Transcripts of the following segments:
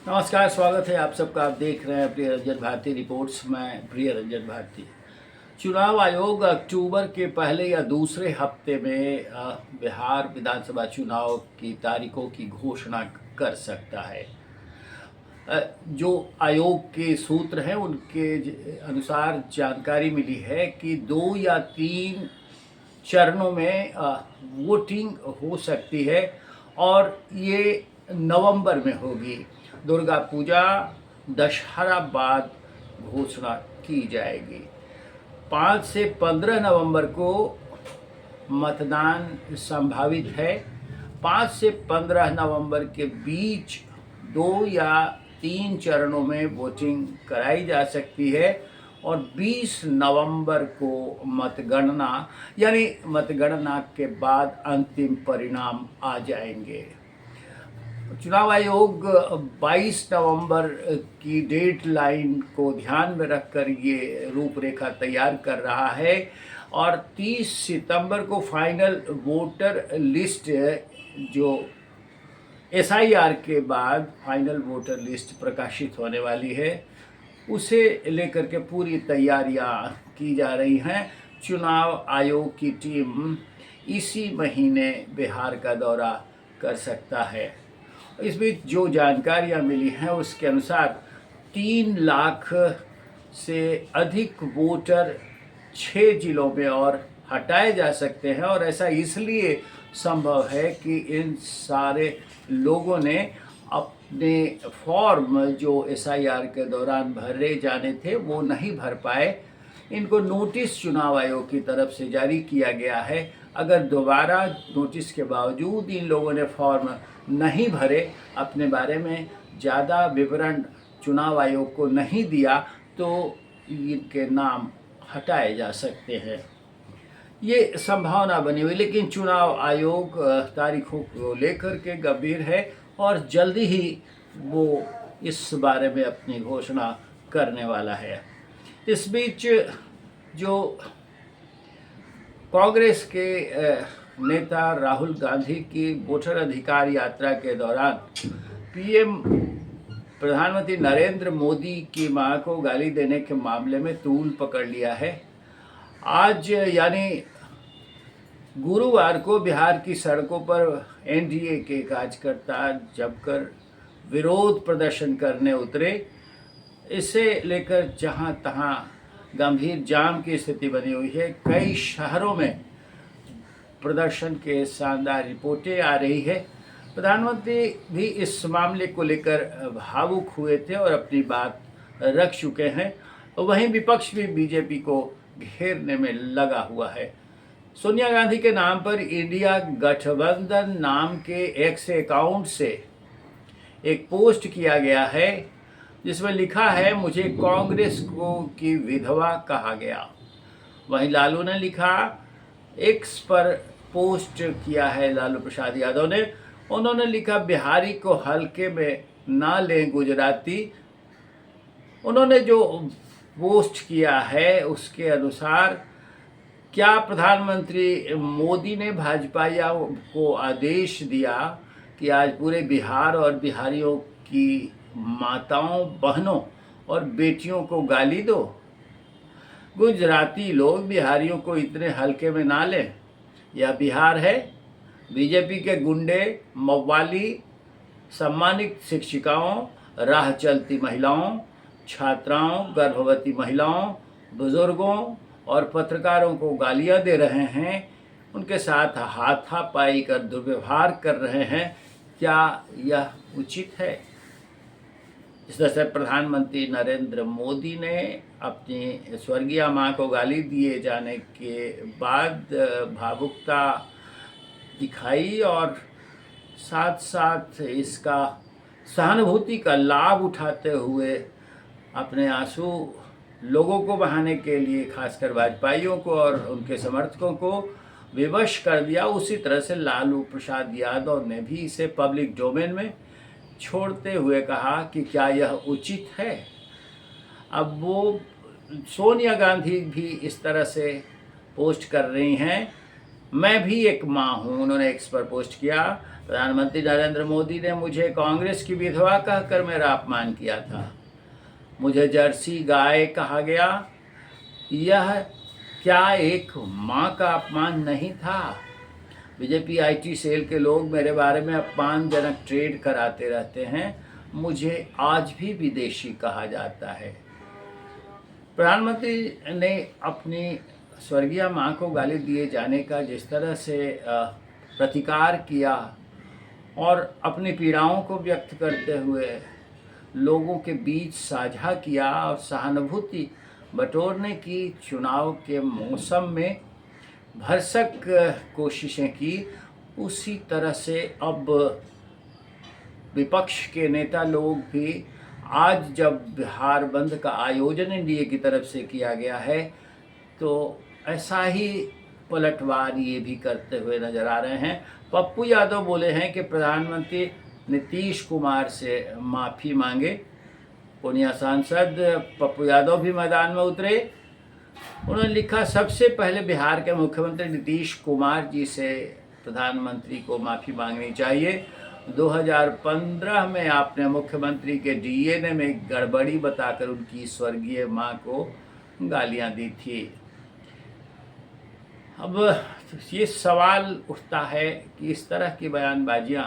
नमस्कार, स्वागत है आप सबका। आप देख रहे हैं प्रिय रंजन भारती रिपोर्ट्स। मैं प्रिय रंजन भारती। चुनाव आयोग अक्टूबर के पहले या दूसरे हफ्ते में बिहार विधानसभा चुनाव की तारीखों की घोषणा कर सकता है। जो आयोग के सूत्र हैं उनके अनुसार जानकारी मिली है कि 2 या 3 चरणों में वोटिंग हो सकती है और ये नवंबर में होगी। दुर्गा पूजा दशहरा बाद घोषणा की जाएगी। 5 से 15 नवंबर को मतदान संभावित है। 5 से 15 नवंबर के बीच 2 या 3 चरणों में वोटिंग कराई जा सकती है और 20 नवंबर को मतगणना यानी मतगणना के बाद अंतिम परिणाम आ जाएंगे। चुनाव आयोग 22 नवंबर की डेट लाइन को ध्यान में रखकर ये रूपरेखा तैयार कर रहा है और 30 सितंबर को फाइनल वोटर लिस्ट, जो SIR के बाद फाइनल वोटर लिस्ट प्रकाशित होने वाली है, उसे लेकर के पूरी तैयारियां की जा रही हैं। चुनाव आयोग की टीम इसी महीने बिहार का दौरा कर सकता है। इस बीच जो जानकारियां मिली हैं उसके अनुसार 3 लाख से अधिक वोटर 6 जिलों में और हटाए जा सकते हैं और ऐसा इसलिए संभव है कि इन सारे लोगों ने अपने फॉर्म जो SIR के दौरान भरे जाने थे वो नहीं भर पाए। इनको नोटिस चुनाव आयोग की तरफ से जारी किया गया है। अगर दोबारा नोटिस के बावजूद इन लोगों ने फॉर्म नहीं भरे, अपने बारे में ज़्यादा विवरण चुनाव आयोग को नहीं दिया, तो इनके नाम हटाए जा सकते हैं। ये संभावना बनी हुई, लेकिन चुनाव आयोग तारीखों को लेकर के गंभीर है और जल्दी ही वो इस बारे में अपनी घोषणा करने वाला है। इस बीच जो कांग्रेस के नेता राहुल गांधी की वोटर अधिकार यात्रा के दौरान PM प्रधानमंत्री नरेंद्र मोदी की मां को गाली देने के मामले में तूल पकड़ लिया है। आज यानी गुरुवार को बिहार की सड़कों पर NDA के कार्यकर्ता जमकर विरोध प्रदर्शन करने उतरे। इसे लेकर जहां तहां गंभीर जाम की स्थिति बनी हुई है। कई शहरों में प्रदर्शन के शानदार रिपोर्टें आ रही है। प्रधानमंत्री भी इस मामले को लेकर भावुक हुए थे और अपनी बात रख चुके हैं। वहीं विपक्ष भी BJP को घेरने में लगा हुआ है। सोनिया गांधी के नाम पर इंडिया गठबंधन नाम के X अकाउंट से एक पोस्ट किया गया है जिसमें लिखा है, मुझे कांग्रेस की विधवा कहा गया। वहीं लालू ने लिखा, X पर पोस्ट किया है लालू प्रसाद यादव ने। उन्होंने लिखा, बिहारी को हल्के में ना लें गुजराती। उन्होंने जो पोस्ट किया है उसके अनुसार क्या प्रधानमंत्री मोदी ने भाजपाइयों को आदेश दिया कि आज पूरे बिहार और बिहारियों की माताओं, बहनों और बेटियों को गाली दो? गुजराती लोग बिहारियों को इतने हल्के में ना लें। यह बिहार है। BJP के गुंडे, मव्वाली, सम्मानित शिक्षिकाओं, राह चलती महिलाओं, छात्राओं, गर्भवती महिलाओं, बुजुर्गों और पत्रकारों को गालियां दे रहे हैं, उनके साथ हाथापाई कर दुर्व्यवहार कर रहे हैं। क्या यह उचित है? इस तरह से प्रधानमंत्री नरेंद्र मोदी ने अपनी स्वर्गीय मां को गाली दिए जाने के बाद भावुकता दिखाई और साथ साथ इसका सहानुभूति का लाभ उठाते हुए अपने आंसू लोगों को बहाने के लिए, खासकर भाजपाइयों को और उनके समर्थकों को विवश कर दिया। उसी तरह से लालू प्रसाद यादव ने भी इसे पब्लिक डोमेन में छोड़ते हुए कहा कि क्या यह उचित है। अब वो सोनिया गांधी भी इस तरह से पोस्ट कर रही हैं मैं भी एक माँ हूँ, उन्होंने एक्स पर पोस्ट किया। प्रधानमंत्री नरेंद्र मोदी ने मुझे कांग्रेस की विधवा कहकर मेरा अपमान किया था। मुझे जर्सी गाय कहा गया। यह क्या एक माँ का अपमान नहीं था? बीजेपी आईटी सेल के लोग मेरे बारे में अपमानजनक ट्रेड कराते रहते हैं। मुझे आज भी विदेशी कहा जाता है। प्रधानमंत्री ने अपनी स्वर्गीय मां को गाली दिए जाने का जिस तरह से प्रतिकार किया और अपनी पीड़ाओं को व्यक्त करते हुए लोगों के बीच साझा किया और सहानुभूति बटोरने की चुनाव के मौसम में भरसक कोशिशें की, उसी तरह से अब विपक्ष के नेता लोग भी आज जब बिहार बंद का आयोजन एनडीए की तरफ से किया गया है तो ऐसा ही पलटवार ये भी करते हुए नजर आ रहे हैं। पप्पू यादव बोले हैं कि प्रधानमंत्री नीतीश कुमार से माफ़ी मांगे। पूर्णिया सांसद पप्पू यादव भी मैदान में उतरे। उन्होंने लिखा, सबसे पहले बिहार के मुख्यमंत्री नीतीश कुमार जी से प्रधानमंत्री को माफ़ी मांगनी चाहिए। 2015 में आपने मुख्यमंत्री के डीएनए में गड़बड़ी बताकर उनकी स्वर्गीय मां को गालियां दी थी। अब ये सवाल उठता है कि इस तरह की बयानबाजियां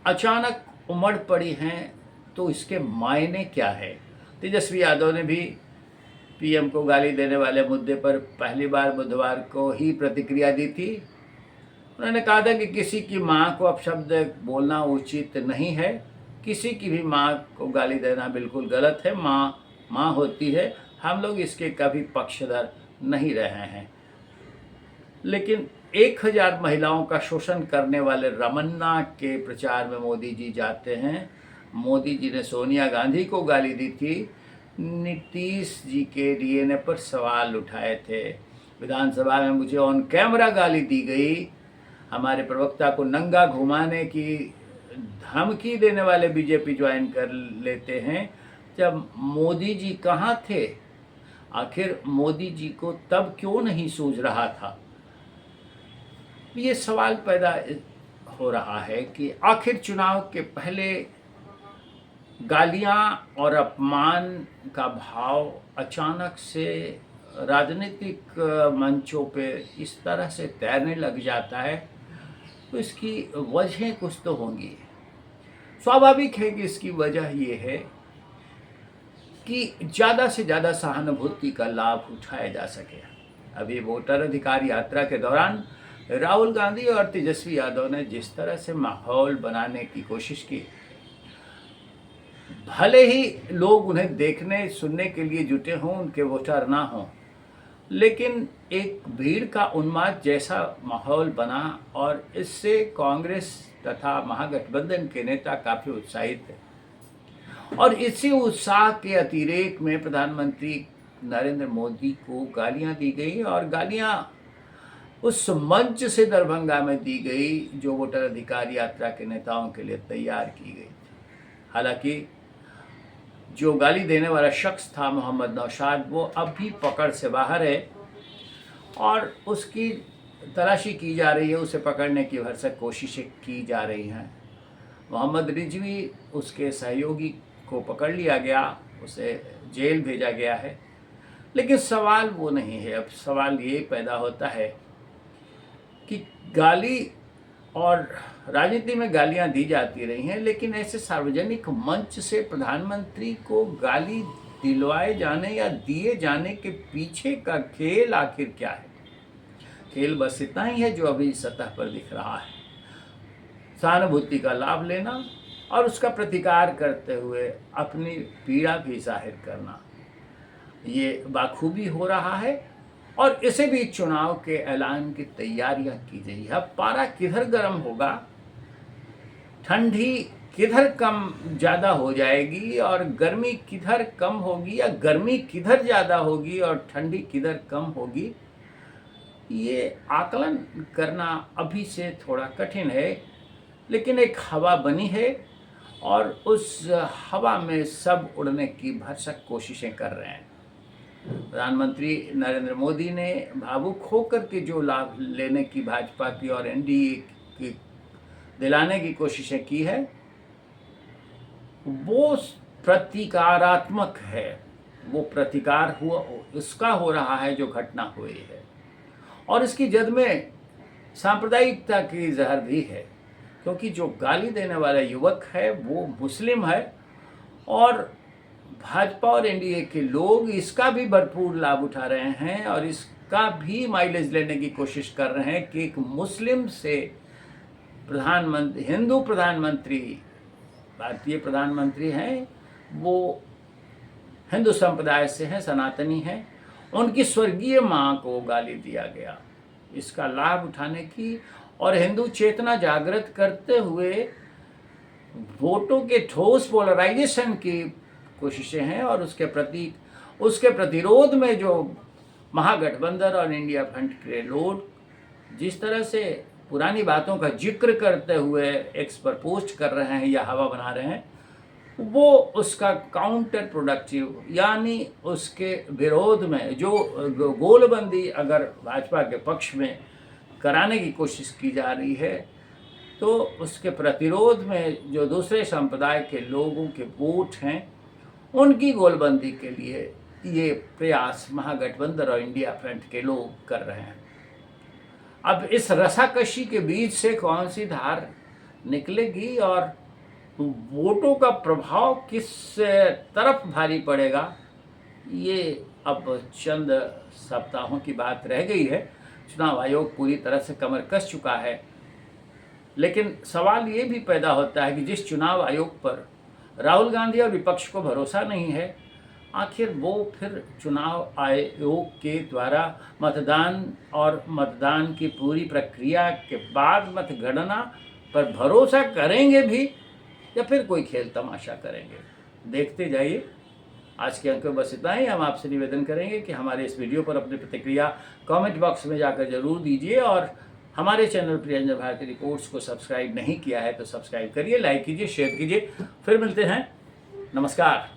अचानक उमड़ पड़ी हैं तो इसके मायने क्या है? तेजस्वी यादव ने भी पीएम को गाली देने वाले मुद्दे पर पहली बार बुधवार को ही प्रतिक्रिया दी थी। उन्होंने कहा था कि किसी की मां को अपशब्द बोलना उचित नहीं है। किसी की भी मां को गाली देना बिल्कुल गलत है। मां होती है। हम लोग इसके कभी पक्षधर नहीं रहे हैं। लेकिन 1000 महिलाओं का शोषण करने वाले रमन्ना के प्रचार में मोदी जी जाते हैं। मोदी जी ने सोनिया गांधी को गाली दी थी। नीतीश जी के डीएनए पर सवाल उठाए थे। विधानसभा में मुझे ऑन कैमरा गाली दी गई। हमारे प्रवक्ता को नंगा घुमाने की धमकी देने वाले बीजेपी ज्वाइन कर लेते हैं। जब मोदी जी कहाँ थे? आखिर मोदी जी को तब क्यों नहीं सूझ रहा था? ये सवाल पैदा हो रहा है कि आखिर चुनाव के पहले गालियां और अपमान का भाव अचानक से राजनीतिक मंचों पे इस तरह से तैरने लग जाता है तो इसकी वजहें कुछ तो होंगी। स्वाभाविक है कि इसकी वजह ये है कि ज़्यादा से ज़्यादा सहानुभूति का लाभ उठाया जा सके। अभी वोटर अधिकार यात्रा के दौरान राहुल गांधी और तेजस्वी यादव ने जिस तरह से माहौल बनाने की कोशिश की, भले ही लोग उन्हें देखने सुनने के लिए जुटे हों, उनके वोटर ना हों, लेकिन एक भीड़ का उन्माद जैसा माहौल बना और इससे कांग्रेस तथा महागठबंधन के नेता काफ़ी उत्साहित थे। और इसी उत्साह के अतिरेक में प्रधानमंत्री नरेंद्र मोदी को गालियां दी गई और गालियां उस मंच से दरभंगा में दी गई जो वोटर अधिकार यात्रा के नेताओं के लिए तैयार की गई थी। हालांकि जो गाली देने वाला शख्स था मोहम्मद नौशाद, वो अब भी पकड़ से बाहर है और उसकी तलाशी की जा रही है। उसे पकड़ने की भरसक कोशिशें की जा रही हैं। मोहम्मद रिजवी, उसके सहयोगी को पकड़ लिया गया, उसे जेल भेजा गया है। लेकिन सवाल वो नहीं है। अब सवाल ये पैदा होता है कि गाली और राजनीति में गालियां दी जाती रही हैं, लेकिन ऐसे सार्वजनिक मंच से प्रधानमंत्री को गाली दिलवाए जाने या दिए जाने के पीछे का खेल आखिर क्या है? खेल बस इतना ही है जो अभी सतह पर दिख रहा है। सहानुभूति का लाभ लेना और उसका प्रतिकार करते हुए अपनी पीड़ा भी जाहिर करना, ये बाखूबी हो रहा है। और इसे भी चुनाव के ऐलान की तैयारियां की गई है। अब पारा किधर गर्म होगा, ठंडी किधर कम ज़्यादा हो जाएगी और गर्मी किधर कम होगी, या गर्मी किधर ज़्यादा होगी और ठंडी किधर कम होगी, ये आकलन करना अभी से थोड़ा कठिन है। लेकिन एक हवा बनी है और उस हवा में सब उड़ने की भरसक कोशिशें कर रहे हैं। प्रधानमंत्री नरेंद्र मोदी ने भावुक होकर के जो लाभ लेने की भाजपा की और एनडीए की दिलाने की कोशिशें की है वो प्रतीकारात्मक है। वो प्रतिकार हुआ इसका हो रहा है जो घटना हुई है, और इसकी जद में सांप्रदायिकता की जहर भी है, क्योंकि जो गाली देने वाला युवक है वो मुस्लिम है और भाजपा और एनडीए के लोग इसका भी भरपूर लाभ उठा रहे हैं और इसका भी माइलेज लेने की कोशिश कर रहे हैं कि एक मुस्लिम से प्रधानमंत्री, हिंदू प्रधानमंत्री, भारतीय प्रधानमंत्री हैं, वो हिंदू संप्रदाय से हैं, सनातनी हैं, उनकी स्वर्गीय माँ को गाली दिया गया। इसका लाभ उठाने की और हिंदू चेतना जागृत करते हुए वोटों के ठोस पोलराइजेशन की कोशिशें हैं, और उसके प्रतिरोध में जो महागठबंधन और इंडिया फ्रंट के लोग जिस तरह से पुरानी बातों का जिक्र करते हुए एक्स पर पोस्ट कर रहे हैं या हवा बना रहे हैं, वो उसका काउंटर प्रोडक्टिव, यानी उसके विरोध में जो गोलबंदी अगर भाजपा के पक्ष में कराने की कोशिश की जा रही है, तो उसके प्रतिरोध में जो दूसरे संप्रदाय के लोगों के वोट हैं उनकी गोलबंदी के लिए ये प्रयास महागठबंधन और इंडिया फ्रंट के लोग कर रहे हैं। अब इस रसाकशी के बीच से कौन सी धार निकलेगी और वोटों का प्रभाव किस तरफ भारी पड़ेगा, ये अब चंद सप्ताहों की बात रह गई है। चुनाव आयोग पूरी तरह से कमर कस चुका है, लेकिन सवाल ये भी पैदा होता है कि जिस चुनाव आयोग पर राहुल गांधी और विपक्ष को भरोसा नहीं है, आखिर वो फिर चुनाव आयोग के द्वारा मतदान की पूरी प्रक्रिया के बाद मतगणना पर भरोसा करेंगे भी या फिर कोई खेल तमाशा करेंगे। देखते जाइए। आज के अंक में बस इतना ही। हम आपसे निवेदन करेंगे कि हमारे इस वीडियो पर अपनी प्रतिक्रिया कमेंट बॉक्स में जाकर जरूर दीजिए, और हमारे चैनल प्रियरंजन भारती रिपोर्ट्स को सब्सक्राइब नहीं किया है तो सब्सक्राइब करिए, लाइक कीजिए, शेयर कीजिए। फिर मिलते हैं। नमस्कार।